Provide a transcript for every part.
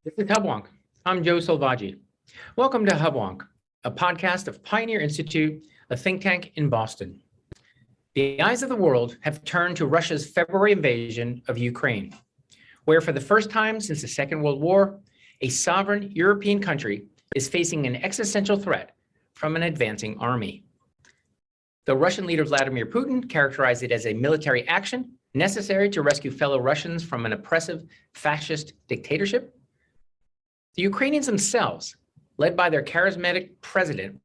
This is Hubwonk. I'm Joe Salvaggi. Welcome to Hubwonk, a podcast of Pioneer Institute, a think tank in Boston. The eyes of the world have turned to Russia's February invasion of Ukraine, where for the first time since the Second World War, a sovereign European country is facing an existential threat from an advancing army. The Russian leader Vladimir Putin characterized it as a military action necessary to rescue fellow Russians from an oppressive fascist dictatorship. The Ukrainians themselves, led by their charismatic president,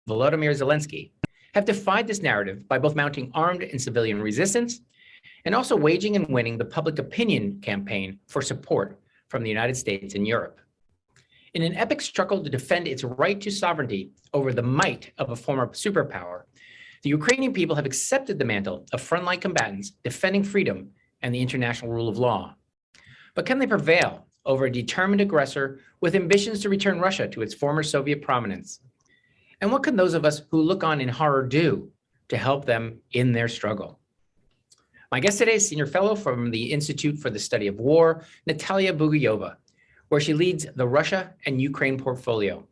Volodymyr Zelensky, have defied this narrative by both mounting armed and civilian resistance and also waging and winning the public opinion campaign for support from the United States and Europe. In an epic struggle to defend its right to sovereignty over the might of a former superpower, the Ukrainian people have accepted the mantle of frontline combatants defending freedom and the international rule of law. But can they prevail over a determined aggressor with ambitions to return Russia to its former Soviet prominence? And what can those of us who look on in horror do to help them in their struggle? My guest today is Senior Fellow from the Institute for the Study of War, Natalia Bugayova, where she leads the Russia and Ukraine portfolio.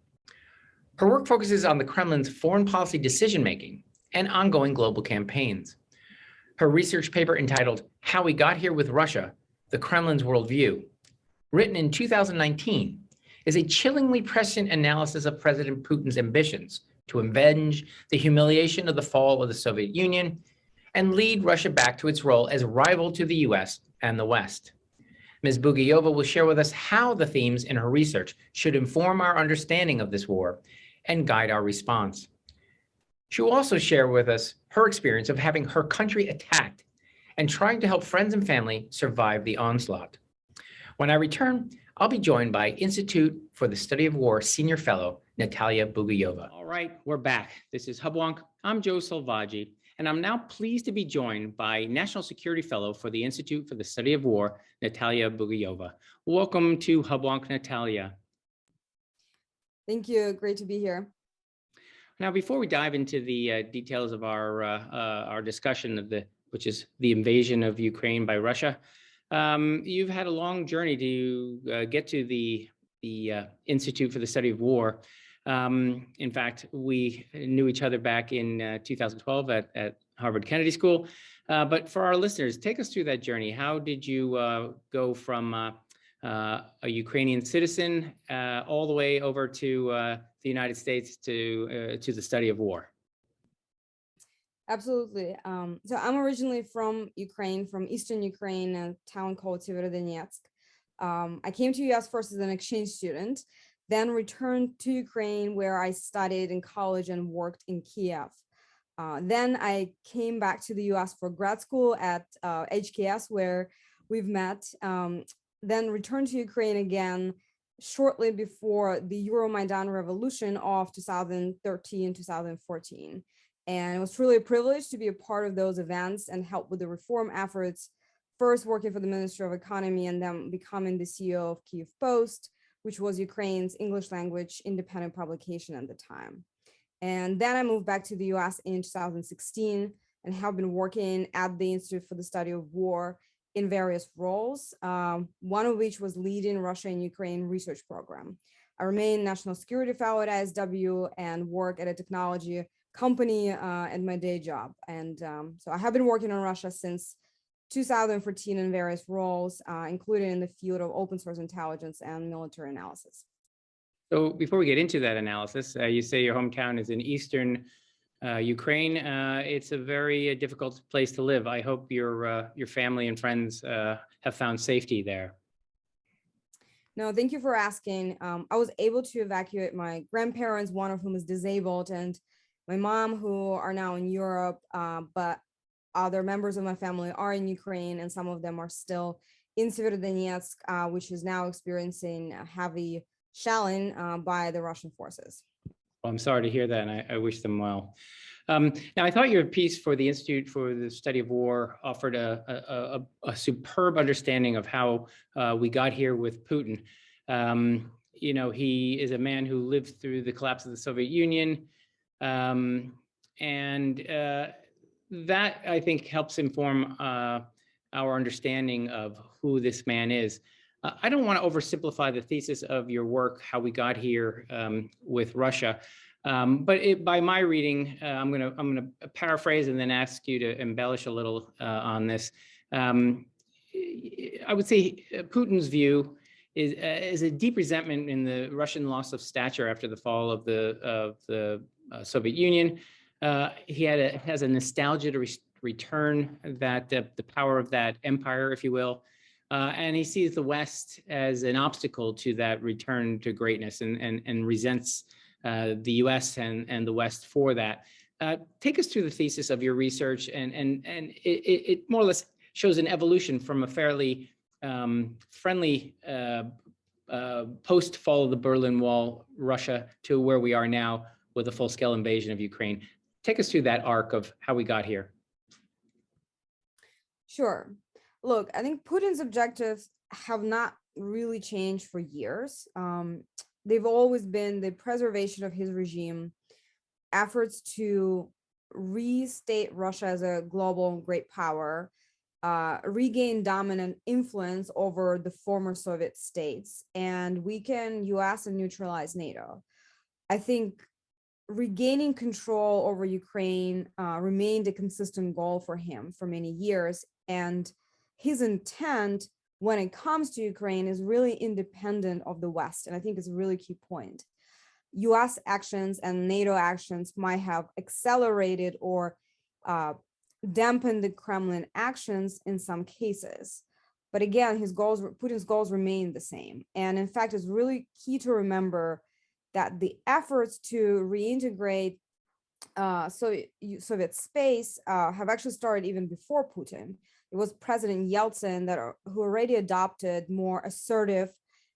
Her work focuses on the Kremlin's foreign policy decision-making and ongoing global campaigns. Her research paper entitled How We Got Here with Russia, The Kremlin's Worldview, written in 2019, is a chillingly prescient analysis of President Putin's ambitions to avenge the humiliation of the fall of the Soviet Union and lead Russia back to its role as rival to the US and the West. Ms. Bugayova will share with us how the themes in her research should inform our understanding of this war and guide our response. She will also share with us her experience of having her country attacked and trying to help friends and family survive the onslaught. When I return, I'll be joined by Institute for the Study of War Senior Fellow, Natalia Bugayova. All right, we're back. This is Hubwonk. I'm Joe Salvaggi, and I'm now pleased to be joined by National Security Fellow for the Institute for the Study of War, Natalia Bugayova. Welcome to Hubwonk, Natalia. Thank you. Great to be here. Now, before we dive into the details of our discussion of which is the invasion of Ukraine by Russia, you've had a long journey to get to the Institute for the Study of War. In fact, we knew each other back in 2012 at Harvard Kennedy School. But for our listeners, take us through that journey. How did you go from a Ukrainian citizen all the way over to the United States to the study of war? Absolutely. So I'm originally from Ukraine, from Eastern Ukraine, a town called Severodonetsk. I came to US first as an exchange student, then returned to Ukraine where I studied in college and worked in Kiev. Then I came back to the US for grad school at HKS where we've met, then returned to Ukraine again shortly before the Euromaidan Revolution of 2013, 2014. And it was truly a privilege to be a part of those events and help with the reform efforts, first working for the Ministry of Economy and then becoming the CEO of Kyiv Post, which was Ukraine's English language independent publication at the time. And then I moved back to the US in 2016 and have been working at the Institute for the Study of War in various roles, one of which was leading Russia and Ukraine research program. I remain National Security Fellow at ISW and work at a technology company at my day job. And so I have been working on Russia since 2014 in various roles, including in the field of open source intelligence and military analysis. So before we get into that analysis, you say your hometown is in Eastern Ukraine. It's a very difficult place to live. I hope your family and friends have found safety there. No, thank you for asking. I was able to evacuate my grandparents, one of whom is disabled, and my mom, who are now in Europe, but other members of my family are in Ukraine, and some of them are still in Severodonetsk, which is now experiencing heavy shelling by the Russian forces. Well, I'm sorry to hear that, and I wish them well. Now, I thought your piece for the Institute for the Study of War offered a superb understanding of how we got here with Putin. You know, he is a man who lived through the collapse of the Soviet Union, and that, I think, helps inform our understanding of who this man is. I don't want to oversimplify the thesis of your work, how we got here with Russia. But by my reading, I'm going to paraphrase and then ask you to embellish a little on this. I would say Putin's view is a deep resentment in the Russian loss of stature after the fall of the Soviet Union. He has a nostalgia to return that the power of that empire, if you will. And he sees the West as an obstacle to that return to greatness and resents the US and the West for that. Take us through the thesis of your research, and it more or less shows an evolution from a fairly friendly post-fall of the Berlin Wall Russia to where we are now with a full-scale invasion of Ukraine. Take us through that arc of how we got here. Sure. Look, I think Putin's objectives have not really changed for years. They've always been the preservation of his regime, efforts to restate Russia as a global great power, regain dominant influence over the former Soviet states, and weaken US and neutralize NATO. I think regaining control over Ukraine remained a consistent goal for him for many years, and his intent when it comes to Ukraine is really independent of the West, and I think it's a really key point. US actions and NATO actions might have accelerated or dampened the Kremlin actions in some cases. But again, Putin's goals remain the same. And in fact, it's really key to remember that the efforts to reintegrate Soviet space have actually started even before Putin. It was President Yeltsin who already adopted more assertive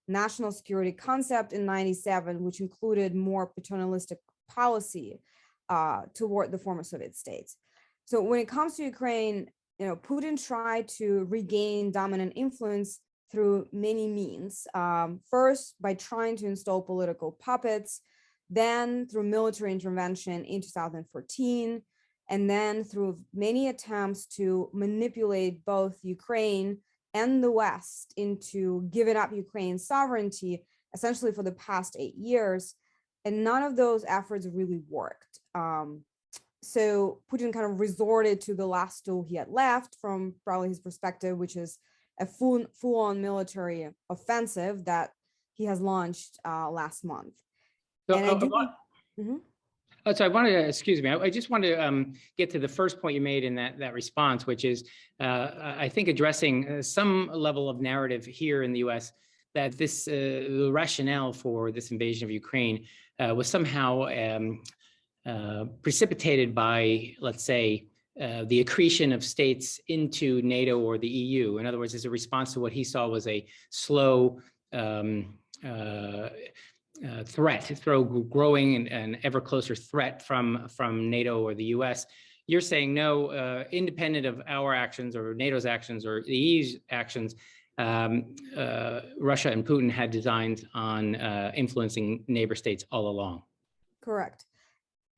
national security concept in '97, which included more paternalistic policy toward the former Soviet states. So when it comes to Ukraine, Putin tried to regain dominant influence through many means. First, by trying to install political puppets, then through military intervention in 2014, and then through many attempts to manipulate both Ukraine and the West into giving up Ukraine's sovereignty, essentially for the past 8 years. And none of those efforts really worked. So Putin kind of resorted to the last tool he had left from probably his perspective, which is a full-on military offensive that he has launched last month. So, so I wanted to, excuse me, I just wanted to get to the first point you made in that response, which is, I think, addressing some level of narrative here in the US that this the rationale for this invasion of Ukraine was somehow precipitated by, let's say, the accretion of states into NATO or the EU. In other words, as a response to what he saw was a slow growing and ever closer threat from NATO or the US. You're saying no, independent of our actions or NATO's actions or the EU's actions, Russia and Putin had designs on influencing neighbor states all along. Correct.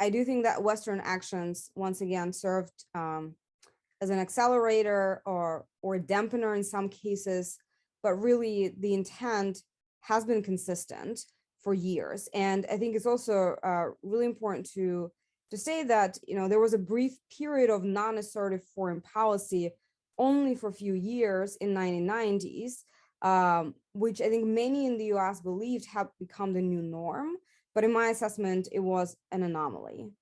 I do think that Western actions, once again, served as an accelerator or a dampener in some cases, but really the intent has been consistent for years. And I think it's also really important to say that there was a brief period of non-assertive foreign policy only for a few years in 1990s, which I think many in the US believed had become the new norm. But in my assessment, it was an anomaly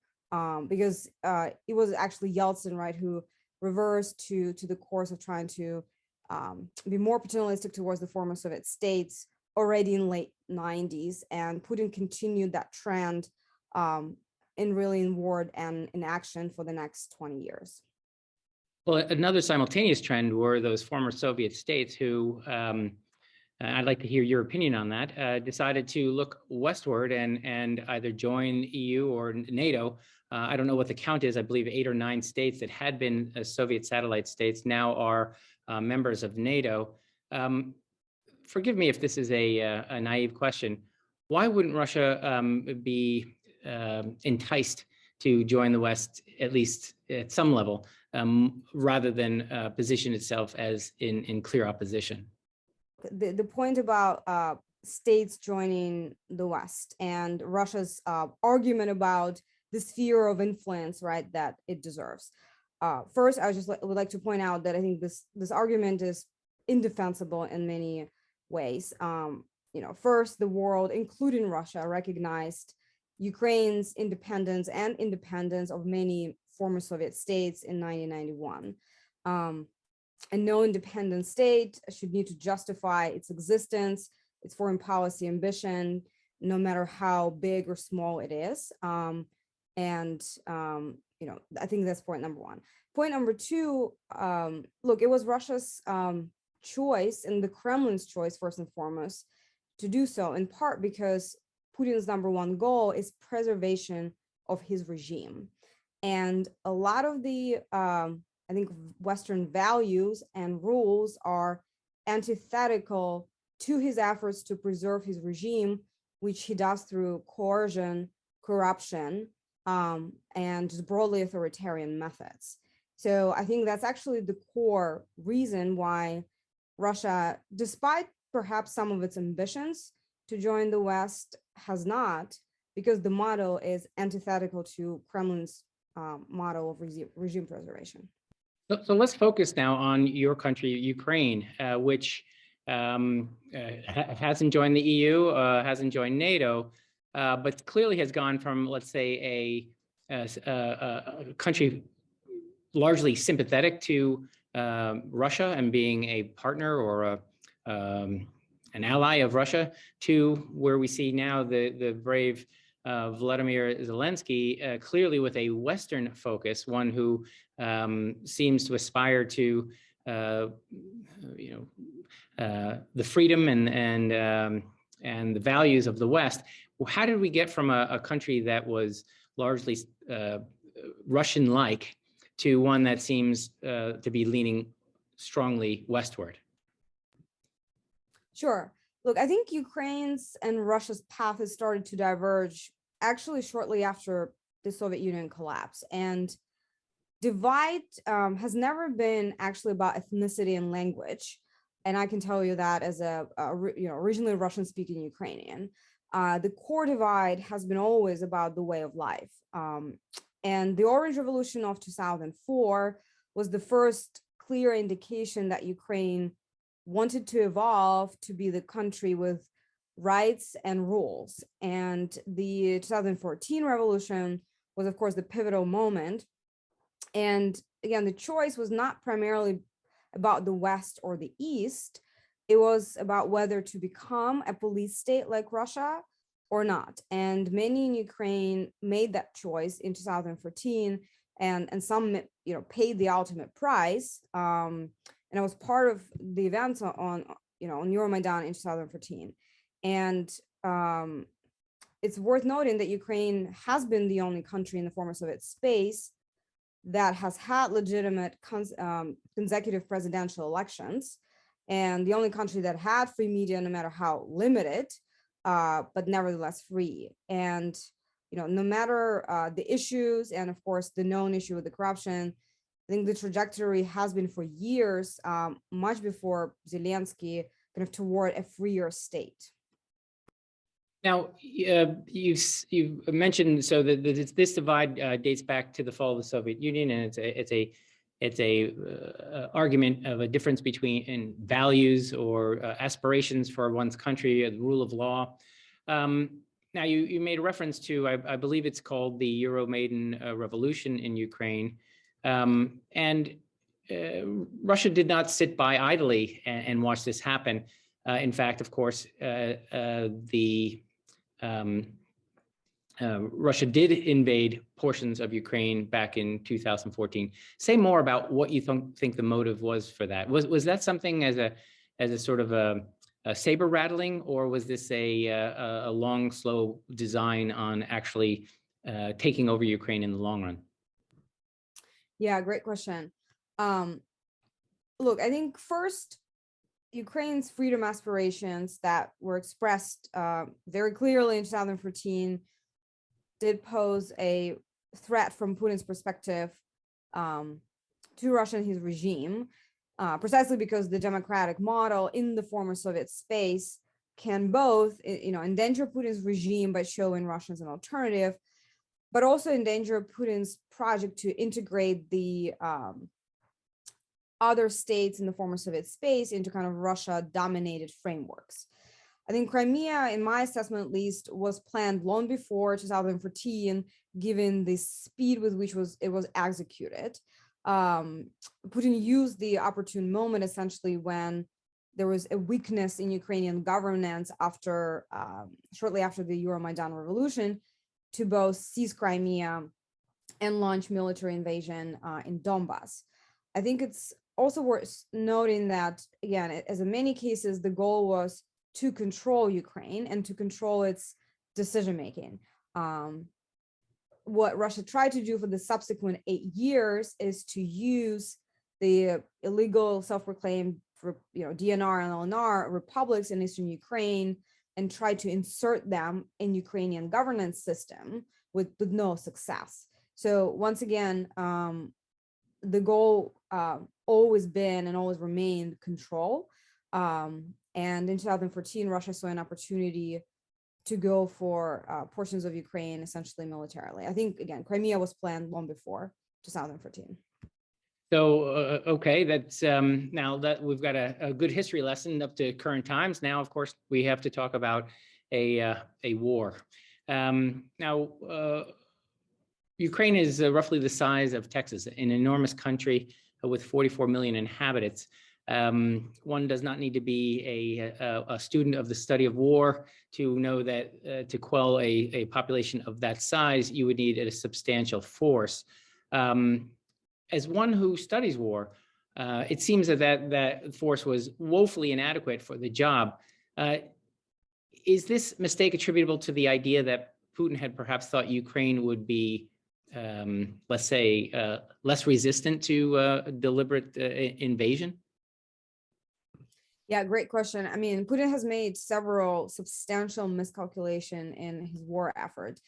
because it was actually Yeltsin, right, who reversed to the course of trying to be more paternalistic towards the former Soviet states already in late 90s, and Putin continued that trend in word and in action for the next 20 years. Well, another simultaneous trend were those former Soviet states who, I'd like to hear your opinion on that, decided to look westward and either join EU or NATO. I don't know what the count is. I believe 8 or 9 states that had been Soviet satellite states now are members of NATO. Forgive me if this is a naive question. Why wouldn't Russia be enticed to join the West, at least at some level, rather than position itself as in clear opposition? the point about states joining the West and Russia's argument about the sphere of influence, right, that it deserves. First, I would like to point out that I think this argument is indefensible in many ways. First, the world, including Russia, recognized Ukraine's independence and independence of many former Soviet states in 1991. And no independent state should need to justify its existence, its foreign policy ambition, no matter how big or small it is. I think that's point number one. Point number two, look, it was Russia's choice and the Kremlin's choice, first and foremost, to do so, in part because Putin's number one goal is preservation of his regime. And a lot of the, I think, Western values and rules are antithetical to his efforts to preserve his regime, which he does through coercion, corruption, and just broadly authoritarian methods. So I think that's actually the core reason why Russia, despite perhaps some of its ambitions to join the West, has not, because the model is antithetical to Kremlin's model of regime preservation. So let's focus now on your country, Ukraine, which hasn't joined the EU, hasn't joined NATO, but clearly has gone from, let's say, a country largely sympathetic to Russia and being a partner or an ally of Russia, to where we see now the brave Vladimir Zelensky, clearly with a Western focus, one who seems to aspire to the freedom and the values of the West. How did we get from a country that was largely Russian-like to one that seems to be leaning strongly westward? Sure. Look, I think Ukraine's and Russia's path has started to diverge actually shortly after the Soviet Union collapse. And divide has never been actually about ethnicity and language. And I can tell you that as a originally Russian-speaking Ukrainian. The core divide has been always about the way of life. And the Orange Revolution of 2004 was the first clear indication that Ukraine wanted to evolve to be the country with rights and rules. And the 2014 revolution was, of course, the pivotal moment. And again, the choice was not primarily about the West or the East. It was about whether to become a police state like Russia or not. And many in Ukraine made that choice in 2014, and some paid the ultimate price. And I was part of the events on Euromaidan in 2014. And it's worth noting that Ukraine has been the only country in the former Soviet space that has had legitimate consecutive presidential elections, and the only country that had free media, no matter how limited, but nevertheless free. And no matter the issues, and of course the known issue with the corruption, I think the trajectory has been for years, much before Zelensky, kind of toward a freer state. Now, you've mentioned so that this divide dates back to the fall of the Soviet Union, and it's a argument of a difference between values or aspirations for one's country, the rule of law. Now, you made a reference to, I believe it's called the Euromaidan Revolution in Ukraine. And Russia did not sit by idly and watch this happen. In fact, of course, Russia did invade portions of Ukraine back in 2014. Say more about what you think the motive was for that. Was that something as a sort of a saber rattling, or was this a long, slow design on actually taking over Ukraine in the long run? Yeah, great question. Look, I think first, Ukraine's freedom aspirations that were expressed very clearly in 2014 did pose a threat from Putin's perspective to Russia and his regime. precisely because the democratic model in the former Soviet space can both, endanger Putin's regime by showing Russians an alternative, but also endanger Putin's project to integrate the other states in the former Soviet space into kind of Russia-dominated frameworks. I think Crimea, in my assessment at least, was planned long before 2014, given the speed with which it was executed. Putin used the opportune moment essentially when there was a weakness in Ukrainian governance shortly after the Euromaidan Revolution, to both seize Crimea and launch military invasion in Donbass. I think it's also worth noting that, again, as in many cases, the goal was to control Ukraine and to control its decision-making. What Russia tried to do for the subsequent 8 years is to use the illegal self-proclaimed DNR and LNR republics in Eastern Ukraine and try to insert them in Ukrainian governance system with no success. So once again, the goal always been and always remained control. And in 2014, Russia saw an opportunity to go for portions of Ukraine, essentially militarily. I think, again, Crimea was planned long before 2014. So, okay, that's now that we've got a good history lesson up to current times. Now, of course, we have to talk about a war. Now, Ukraine is roughly the size of Texas, an enormous country with 44 million inhabitants. One does not need to be a student of the study of war to know that to quell a population of that size, you would need a substantial force. As one who studies war, it seems that force was woefully inadequate for the job. Is this mistake attributable to the idea that Putin had perhaps thought Ukraine would be, let's say, less resistant to deliberate invasion? Yeah, great question. I mean, Putin has made several substantial miscalculation in his war effort.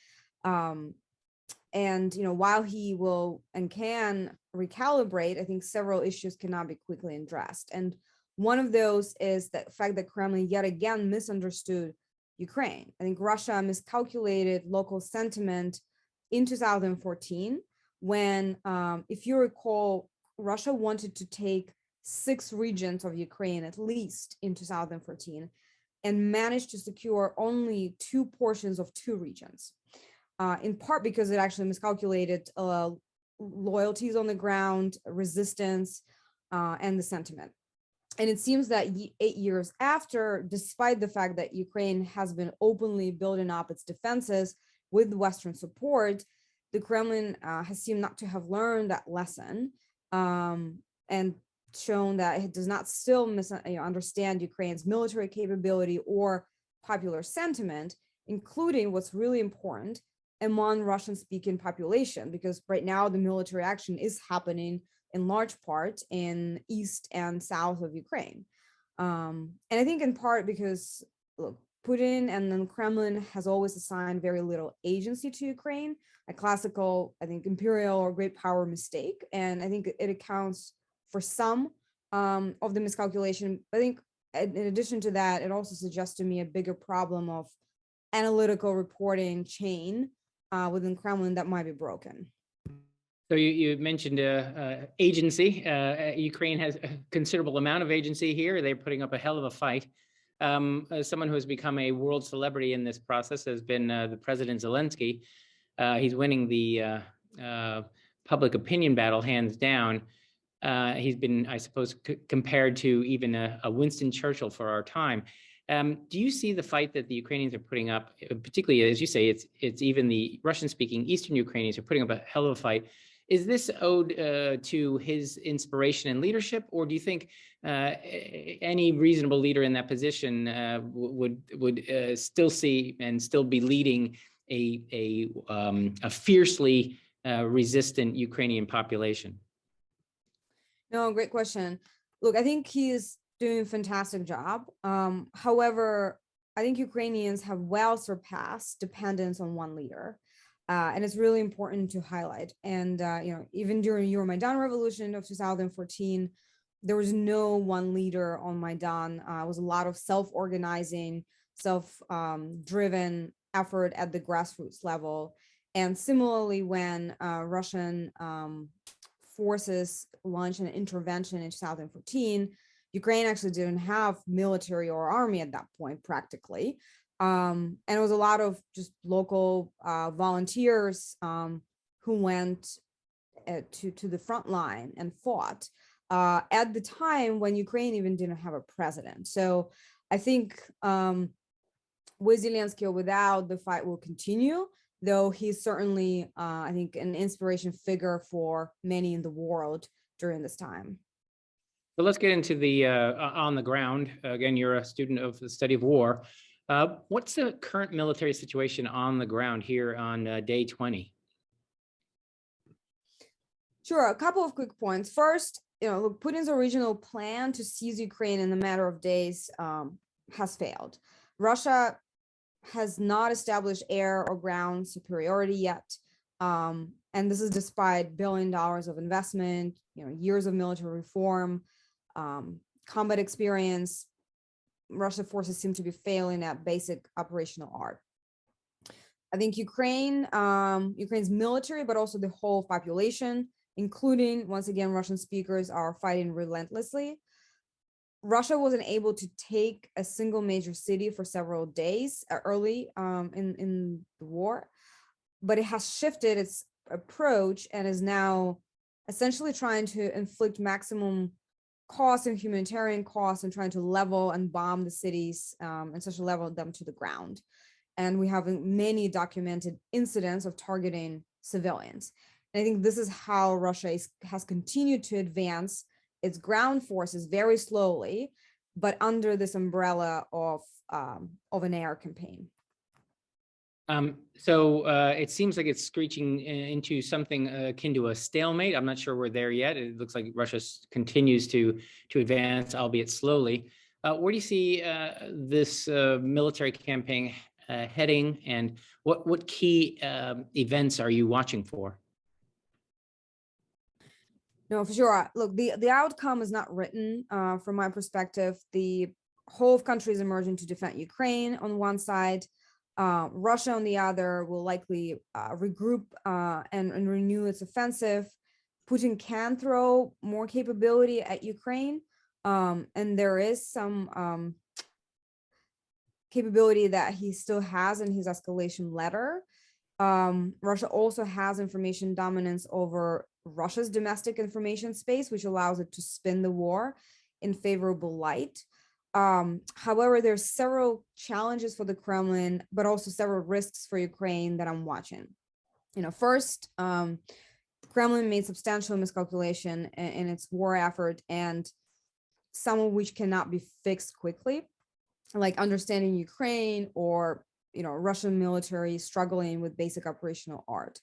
And while he will and can recalibrate, I think several issues cannot be quickly addressed. And one of those is the fact that Kremlin yet again misunderstood Ukraine. I think Russia miscalculated local sentiment in 2014 when, if you recall, Russia wanted to take 6 regions of Ukraine at least in 2014 and managed to secure only 2 portions of 2 regions. In part because it actually miscalculated loyalties on the ground, resistance, and the sentiment. And it seems that 8 years after, despite the fact that Ukraine has been openly building up its defenses with Western support, the Kremlin has seemed not to have learned that lesson and shown that it does not still understand Ukraine's military capability or popular sentiment, including what's really important among Russian-speaking population, because right now the military action is happening in large part in east and south of Ukraine. And I think in part because, look, Putin and then Kremlin has always assigned very little agency to Ukraine, a classical, I think, imperial or great power mistake. And I think it accounts for some of the miscalculation. I think in addition to that, it also suggests to me a bigger problem of analytical reporting chain within Kremlin that might be broken. So you mentioned agency. Ukraine has a considerable amount of agency here. They're putting up a hell of a fight. As someone who has become a world celebrity in this process has been the President Zelensky. He's winning the public opinion battle hands down. He's been, I suppose, compared to even a Winston Churchill for our time. Do you see the fight that the Ukrainians are putting up, particularly, as you say, it's even the Russian-speaking Eastern Ukrainians are putting up a hell of a fight? Is this owed to his inspiration and leadership, or do you think any reasonable leader in that position would still see and still be leading a fiercely resistant Ukrainian population? No, great question. Look, I think he's doing a fantastic job. However, I think Ukrainians have well surpassed dependence on one leader. And it's really important to highlight. And, even during Euromaidan Revolution of 2014, there was no one leader on Maidan. It was a lot of self-organizing, self-driven effort at the grassroots level. And similarly, when Russian forces launched an intervention in 2014, Ukraine actually didn't have military or army at that point, practically. And it was a lot of just local volunteers who went to the front line and fought at the time when Ukraine even didn't have a president. So I think with Zelensky or without, the fight will continue, though he's certainly, I think, an inspiration figure for many in the world during this time. So let's get into the on the ground. Again, you're a student of the study of war. What's the current military situation on the ground here on day 20? Sure, a couple of quick points. First, look, Putin's original plan to seize Ukraine in a matter of days has failed. Russia has not established air or ground superiority yet. And this is despite $1 billion of investment, years of military reform, combat experience. Russian forces seem to be failing at basic operational art. I think Ukraine's military, but also the whole population, including, once again, Russian speakers, are fighting relentlessly. Russia wasn't able to take a single major city for several days early in the war, but it has shifted its approach and is now essentially trying to inflict maximum cost and humanitarian costs and trying to level and bomb the cities and such a level them to the ground. And we have many documented incidents of targeting civilians. And I think this is how Russia has continued to advance its ground forces very slowly, but under this umbrella of an air campaign. So it seems like it's screeching into something akin to a stalemate. I'm not sure we're there yet. It looks like Russia continues to advance, albeit slowly. Where do you see this military campaign heading, and what key events are you watching for? No, for sure. Look, the outcome is not written from my perspective. The whole country is emerging to defend Ukraine on one side. Russia on the other will likely regroup and renew its offensive. Putin can throw more capability at Ukraine, and there is some capability that he still has in his escalation letter. Russia also has information dominance over Russia's domestic information space, which allows it to spin the war in favorable light. However, there's several challenges for the Kremlin, but also several risks for Ukraine that I'm watching. First, the Kremlin made substantial miscalculation in its war effort, and some of which cannot be fixed quickly, like understanding Ukraine or Russian military struggling with basic operational art.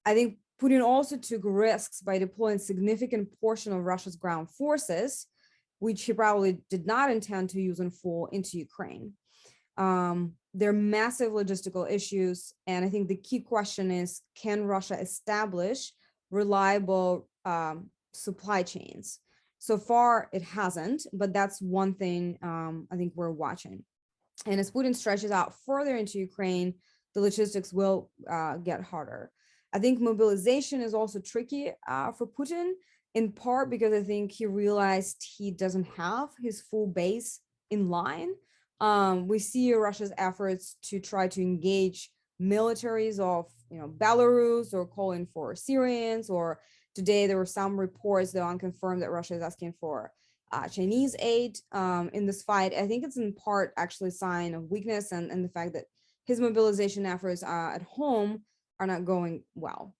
I think Putin also took risks by deploying significant portion of Russia's ground forces, which he probably did not intend to use in full, into Ukraine. There are massive logistical issues, and I think the key question is, can Russia establish reliable supply chains? So far, it hasn't, but that's one thing I think we're watching. And as Putin stretches out further into Ukraine, the logistics will get harder. I think mobilization is also tricky for Putin, in part because I think he realized he doesn't have his full base in line. We see Russia's efforts to try to engage militaries of Belarus, or calling for Syrians, or today there were some reports, though unconfirmed, that Russia is asking for Chinese aid in this fight. I think it's in part actually a sign of weakness and the fact that his mobilization efforts at home are not going well.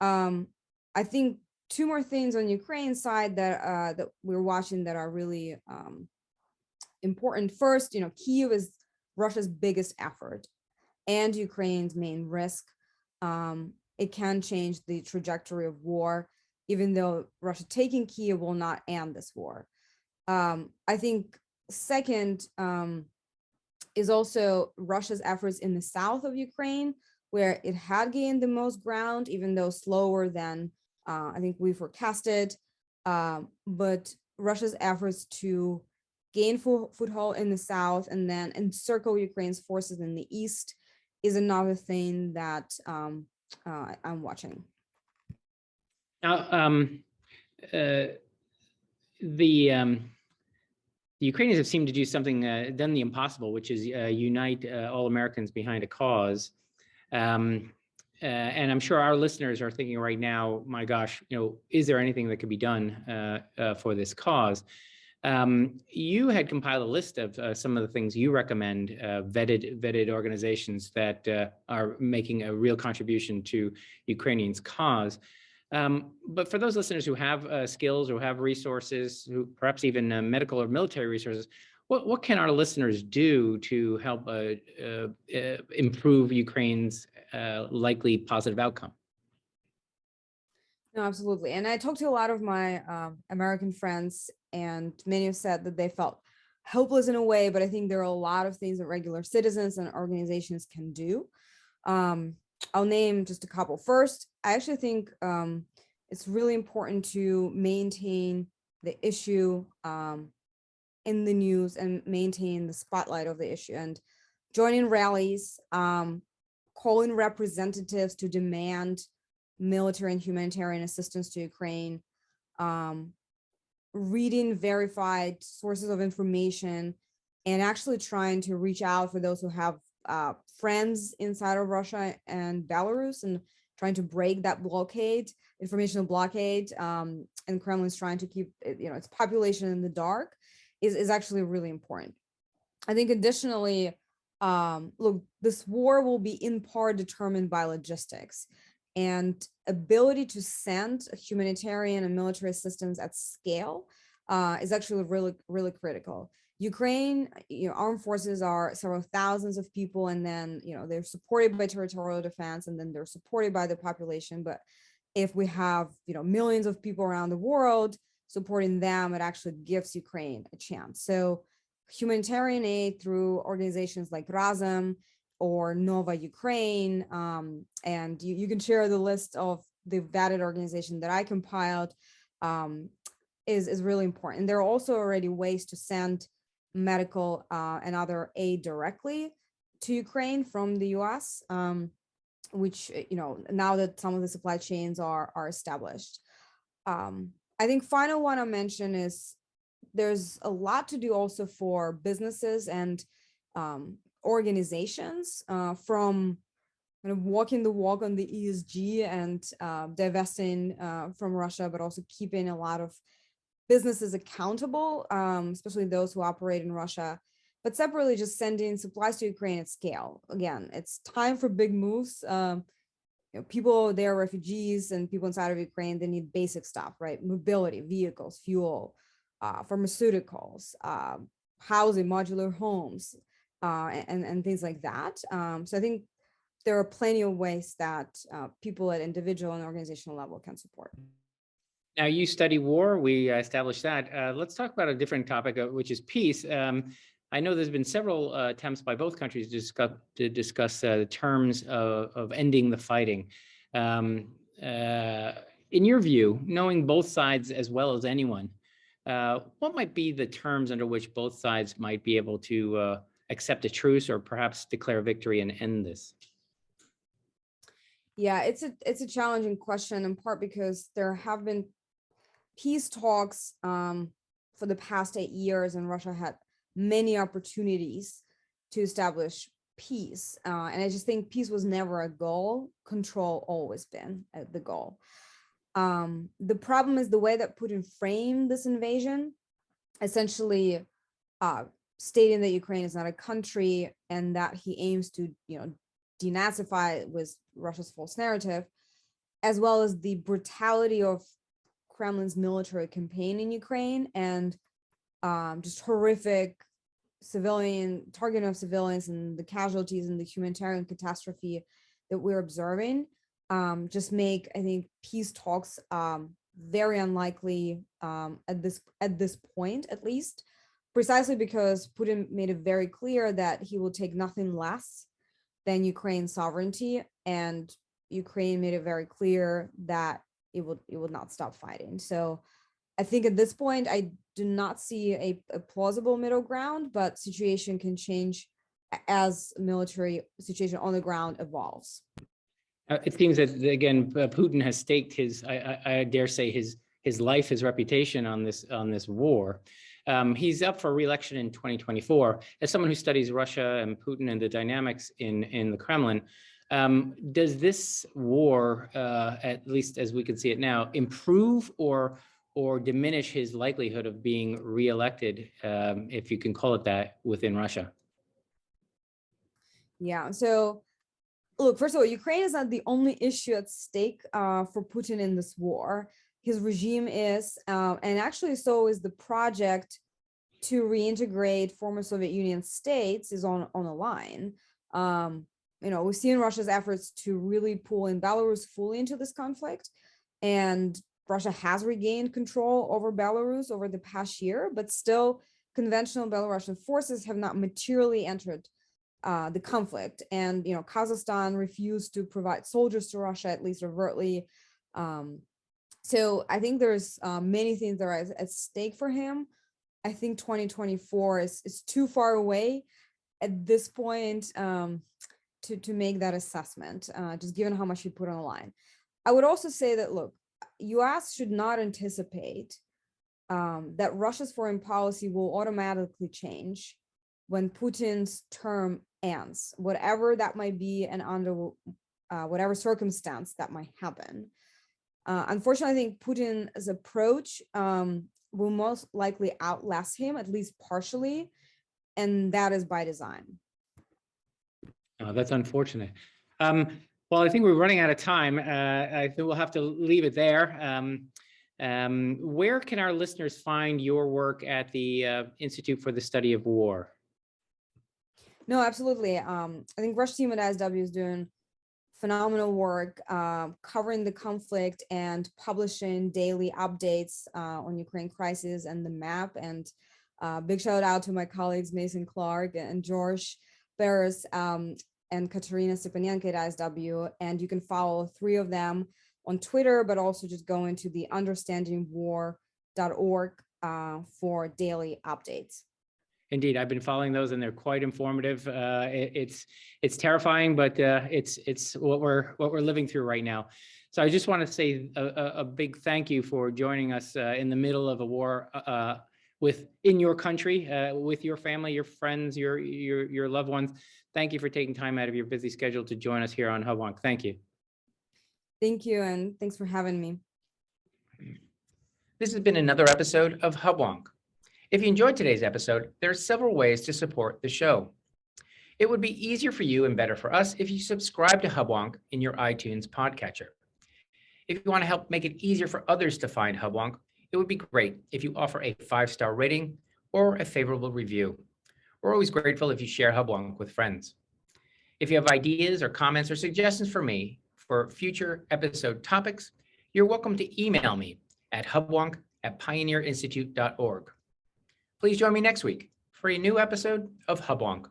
I think two more things on Ukraine side that we're watching that are really important. First, Kyiv is Russia's biggest effort and Ukraine's main risk. It can change the trajectory of war, even though Russia taking Kyiv will not end this war. I think second is also Russia's efforts in the south of Ukraine, where it had gained the most ground, even though slower than I think we forecasted. But Russia's efforts to gain foothold in the south and then encircle Ukraine's forces in the east is another thing that I'm watching. Now, the Ukrainians have seemed to do something, done the impossible, which is unite all Americans behind a cause. And I'm sure our listeners are thinking right now, my gosh, is there anything that could be done for this cause? You had compiled a list of some of the things you recommend, vetted organizations that are making a real contribution to Ukrainians' cause. But for those listeners who have skills or have resources, who perhaps even medical or military resources, what can our listeners do to help improve Ukraine's likely positive outcome? No, absolutely. And I talked to a lot of my American friends, and many have said that they felt helpless in a way, but I think there are a lot of things that regular citizens and organizations can do. I'll name just a couple. First, I actually think it's really important to maintain the issue in the news and maintain the spotlight of the issue, and joining rallies, calling representatives to demand military and humanitarian assistance to Ukraine, reading verified sources of information, and actually trying to reach out for those who have friends inside of Russia and Belarus, and trying to break that informational blockade. And Kremlin's trying to keep its population in the dark is actually really important. I think additionally, look, this war will be in part determined by logistics, and ability to send humanitarian and military assistance at scale is actually really, really critical. Ukraine, armed forces are several thousands of people, and then, they're supported by territorial defense, and then they're supported by the population. But if we have, millions of people around the world supporting them, it actually gives Ukraine a chance. So humanitarian aid through organizations like Razom or Nova Ukraine, and you can share the list of the vetted organization that I compiled, is really important. And there are also already ways to send medical and other aid directly to Ukraine from the US, which, now that some of the supply chains are established. I think final one I mention is there's a lot to do also for businesses and organizations, from kind of walking the walk on the ESG and divesting from Russia, but also keeping a lot of businesses accountable, especially those who operate in Russia, but separately just sending supplies to Ukraine at scale. Again, it's time for big moves. People, they're refugees, and people inside of Ukraine, they need basic stuff, right? Mobility, vehicles, fuel, pharmaceuticals, housing, modular homes, and things like that. So I think there are plenty of ways that people at individual and organizational level can support. Now, you study war. We established that. Let's talk about a different topic, which is peace. I know there's been several attempts by both countries to discuss the terms of ending the fighting. In your view, knowing both sides as well as anyone, what might be the terms under which both sides might be able to accept a truce, or perhaps declare victory and end this? Yeah, it's a challenging question, in part because there have been peace talks for the past 8 years, and Russia had many opportunities to establish peace. And I just think peace was never a goal. Control always been the goal. The problem is the way that Putin framed this invasion, essentially stating that Ukraine is not a country and that he aims to, denazify with Russia's false narrative, as well as the brutality of Kremlin's military campaign in Ukraine, and just horrific targeting of civilians, and the casualties and the humanitarian catastrophe that we're observing, just make, I think, peace talks very unlikely at this point, at least, precisely because Putin made it very clear that he will take nothing less than Ukraine's sovereignty, and Ukraine made it very clear that it would not stop fighting. So I think at this point, I do not see a plausible middle ground, but situation can change as military situation on the ground evolves. It seems that, again, Putin has staked his, I dare say, his life, his reputation on this war. He's up for re-election in 2024. As someone who studies Russia and Putin and the dynamics in the Kremlin, does this war, at least as we can see it now, improve or diminish his likelihood of being re-elected, if you can call it that, within Russia? Yeah. So, look, first of all, Ukraine is not the only issue at stake for Putin in this war. His regime is, and actually so is the project to reintegrate former Soviet Union states is on the line. We've seen Russia's efforts to really pull in Belarus fully into this conflict, and Russia has regained control over Belarus over the past year, but still conventional Belarusian forces have not materially entered the conflict. And, Kazakhstan refused to provide soldiers to Russia, at least overtly. So I think there's many things that are at stake for him. I think 2024 is too far away at this point to make that assessment, just given how much he put on the line. I would also say that, look, US should not anticipate that Russia's foreign policy will automatically change when Putin's term ends, whatever that might be and under whatever circumstance that might happen. Unfortunately, I think Putin's approach will most likely outlast him, at least partially, and that is by design. That's unfortunate. Well, I think we're running out of time. I think we'll have to leave it there. Where can our listeners find your work at the Institute for the Study of War? No, absolutely. I think Rush team at ISW is doing phenomenal work covering the conflict and publishing daily updates on Ukraine crisis and the map. And big shout out to my colleagues Mason Clark and George Barris and Katerina Stepanenko at ISW. And you can follow three of them on Twitter, but also just go into the understandingwar.org for daily updates. Indeed, I've been following those, and they're quite informative. It's terrifying, but it's what we're living through right now. So I just want to say a big thank you for joining us in the middle of a war in your country, with your family, your friends, your loved ones. Thank you for taking time out of your busy schedule to join us here on Hubwonk. Thank you. Thank you, and thanks for having me. This has been another episode of Hubwonk. If you enjoyed today's episode, there are several ways to support the show. It would be easier for you and better for us if you subscribe to Hubwonk in your iTunes podcatcher. If you want to help make it easier for others to find Hubwonk, it would be great if you offer a 5-star rating or a favorable review. We're always grateful if you share Hubwonk with friends. If you have ideas or comments or suggestions for me for future episode topics, you're welcome to email me at hubwonk@pioneerinstitute.org. Please join me next week for a new episode of Hubwonk.